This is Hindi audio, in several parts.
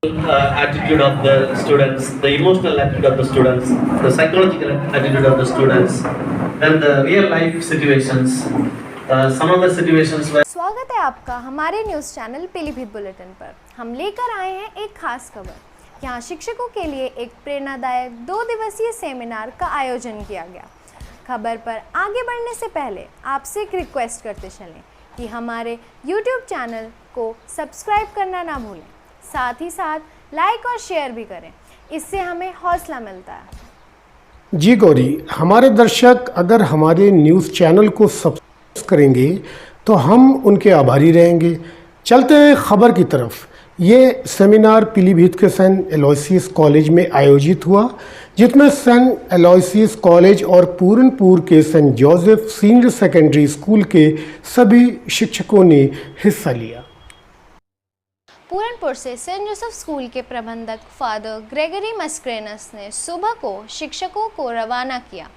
attitude of the students, the emotional attitude of the students, the psychological attitude of the students, then the real life situations, some of the situations where. स्वागत है आपका हमारे न्यूज़ चैनल पीलीभीत बुलेटिन पर। हम लेकर आए हैं एक खास खबर। यहाँ शिक्षकों के लिए एक प्रेरणादायक 2 दिवसीय सेमिनार का आयोजन किया गया। खबर पर आगे बढ़ने से पहले आपसे एक रिक्वेस्ट करते चलें कि हमारे YouTube चैनल को सब्सक्राइब करना ना भूलें, साथ ही साथ लाइक और शेयर भी करें, इससे हमें हौसला मिलता है। जी गौरी, हमारे दर्शक अगर हमारे न्यूज़ चैनल को सब्सक्राइब करेंगे तो हम उनके आभारी रहेंगे। चलते हैं खबर की तरफ। ये सेमिनार पीलीभीत के सेंट एलोयसियस कॉलेज में आयोजित हुआ, जिसमें सेंट एलोयसियस कॉलेज और पूरनपुर के Saint Joseph senior secondary school के सभी शिक्षकों ने हिस्सा लिया। पूरनपुर से सेंट जोसेफ स्कूल के प्रबंधक फादर ग्रेगरी मस्क्रेनस ने सुबह को शिक्षकों को रवाना किया।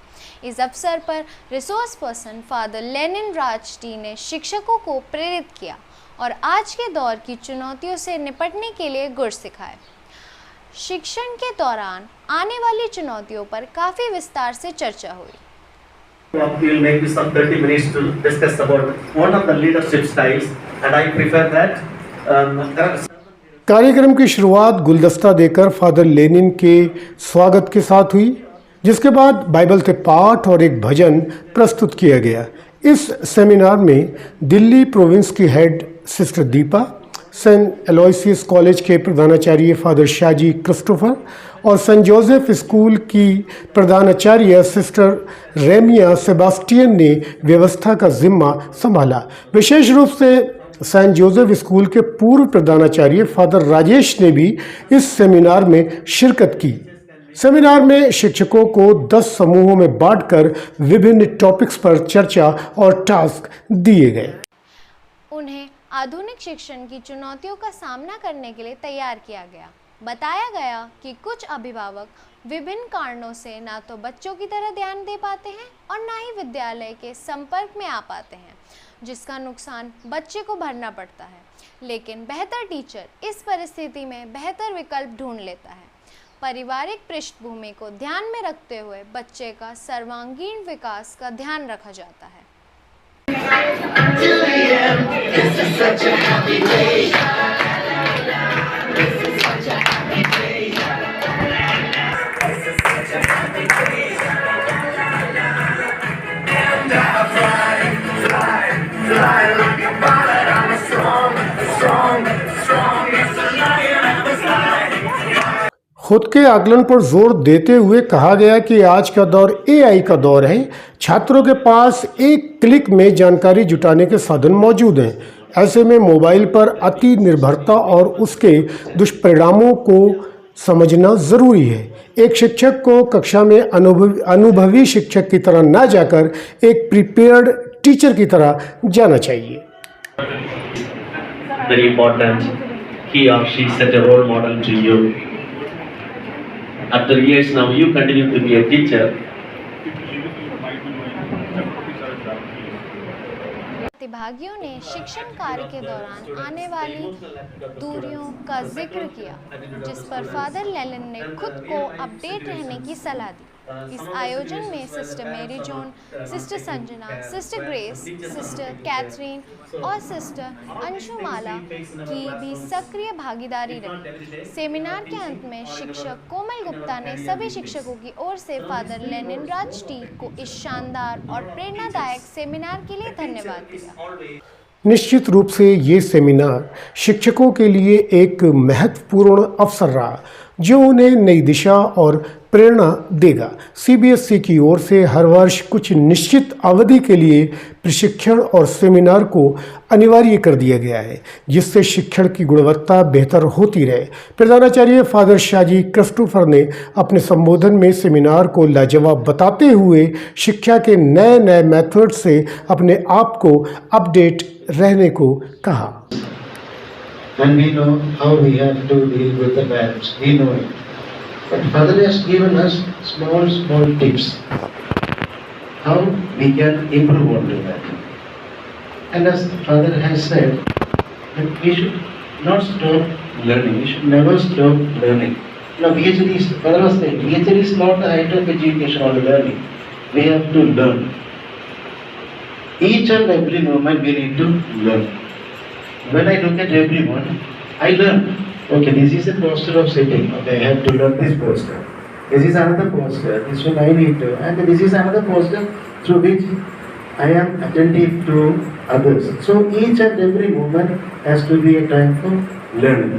इस अवसर पर रिसोर्स पर्सन फादर लेनिन राज टी ने शिक्षकों को प्रेरित किया और आज के दौर की चुनौतियों से निपटने के लिए गुर सिखाए। शिक्षण के दौरान आने वाली चुनौतियों पर काफ़ी विस्तार से चर्चा हुई। We will make use of 30 minutes to discuss about one of the leadership styles, and I prefer that. कार्यक्रम की शुरुआत गुलदस्ता देकर फादर लेनिन के स्वागत के साथ हुई, जिसके बाद बाइबल से पाठ और एक भजन प्रस्तुत किया गया। इस सेमिनार में दिल्ली प्रोविंस की head sister Deepa, Saint Aloysius college के प्रधानाचार्य फादर शाजी क्रिस्टोफर और सेंट जोसेफ स्कूल की प्रधानाचार्य सिस्टर रेमिया सेबास्टियन ने व्यवस्था का जिम्मा संभाला। विशेष रूप से सेंट जोसेफ स्कूल के पूर्व प्रधानाचार्य फादर राजेश ने भी इस सेमिनार में शिरकत की। सेमिनार में शिक्षकों को 10 समूहों में बांटकर विभिन्न टॉपिक्स पर चर्चा और टास्क दिए गए। उन्हें आधुनिक शिक्षण की चुनौतियों का सामना करने के लिए तैयार किया गया। बताया गया कि कुछ अभिभावक विभिन्न कारणों से ना तो बच्चों की तरह ध्यान दे पाते हैं और ना ही विद्यालय के संपर्क में आ पाते हैं, जिसका नुकसान बच्चे को भरना पड़ता है। लेकिन बेहतर टीचर इस परिस्थिति में बेहतर विकल्प ढूंढ लेता है। पारिवारिक पृष्ठभूमि को ध्यान में रखते हुए बच्चे का सर्वांगीण विकास का ध्यान रखा जाता है। खुद के आकलन पर जोर देते हुए कहा गया कि आज का दौर एआई का दौर है। छात्रों के पास एक क्लिक में जानकारी जुटाने के साधन मौजूद हैं। ऐसे में मोबाइल पर अति निर्भरता और उसके दुष्परिणामों को समझना ज़रूरी है। एक शिक्षक को कक्षा में अनुभवी शिक्षक की तरह न जाकर एक प्रिपेयर्ड टीचर की तरह जाना चाहिए। Very important, he or she set a role model to you. After years now, you continue to be a teacher. प्रतिभागियों ने शिक्षण कार्य के दौरान आने वाली दूरियों का जिक्र किया, जिस पर फादर लेनिन ने खुद को अपडेट रहने की सलाह दी। इस आयोजन में sister Mary John, sister Sanjana, sister Grace, sister Catherine और सिस्टर अंशुमाला की भी सक्रिय भागीदारी रही। सेमिनार के अंत में शिक्षक कोमल गुप्ता ने सभी शिक्षकों की ओर से फादर लेनिन राज टी को इस शानदार और प्रेरणादायक सेमिनार के लिए धन्यवाद दिया। निश्चित रूप से ये सेमिनार शिक्षकों के लिए एक महत्वपूर्ण अवसर रहा, जो उन्हें नई दिशा और प्रेरणा देगा। सीबीएसई की ओर से हर वर्ष कुछ निश्चित अवधि के लिए प्रशिक्षण और सेमिनार को अनिवार्य कर दिया गया है, जिससे शिक्षण की गुणवत्ता बेहतर होती रहे। प्रधानाचार्य फादर शाजी क्रिस्टोफर ने अपने संबोधन में सेमिनार को लाजवाब बताते हुए शिक्षा के नए नए मेथड से अपने आप को अपडेट रहने को कहा। And we know how we have to deal with the parents. We know it. But Father has given us small tips how we can improve on that. And as Father has said, that we should not stop learning. We should never stop learning. Now, PhD is, Father was saying, PhD is not the height of education or learning. We have to learn. Each and every moment we need to learn. When I look at everyone, I learn. Okay, this is a posture of sitting. Okay, I have to learn this posture. This is another posture. This one I need to. And this is another posture through which I am attentive to others. So each and every moment has to be a time for learning.